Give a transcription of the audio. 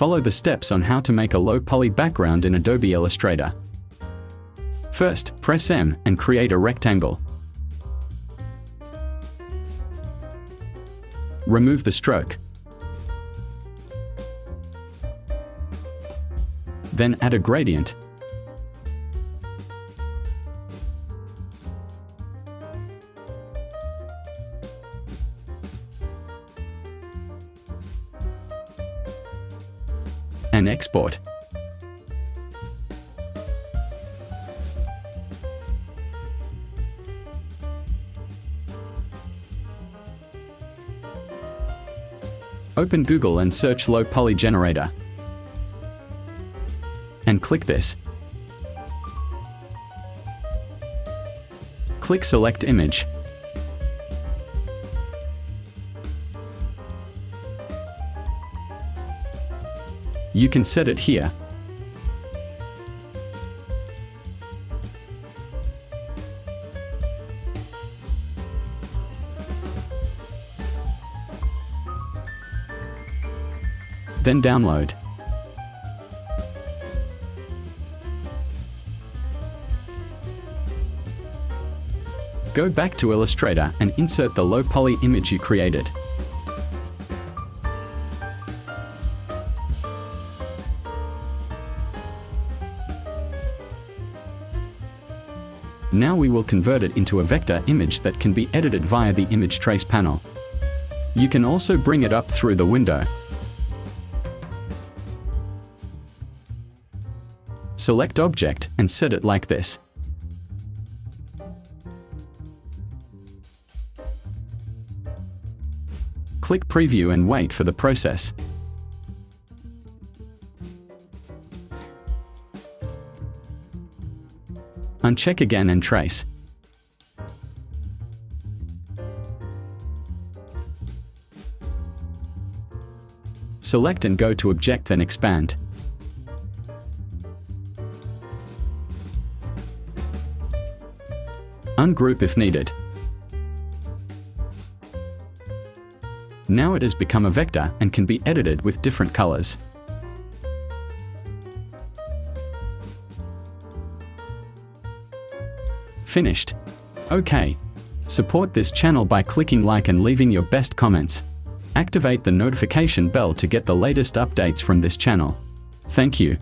Follow the steps on how to make a low poly background in Adobe Illustrator. First, press M and create a rectangle. Remove the stroke. Then add a gradient. And export. Open Google and search low poly generator. And click this. Click Select Image. You can set it here. Then download. Go back to Illustrator and insert the low poly image you created. Now we will convert it into a vector image that can be edited via the Image Trace panel. You can also bring it up through the window. Select Object and set it like this. Click Preview and wait for the process. Uncheck again and trace. Select and go to Object, then Expand. Ungroup if needed. Now it has become a vector and can be edited with different colors. Finished. OK. Support this channel by clicking like and leaving your best comments. Activate the notification bell to get the latest updates from this channel. Thank you.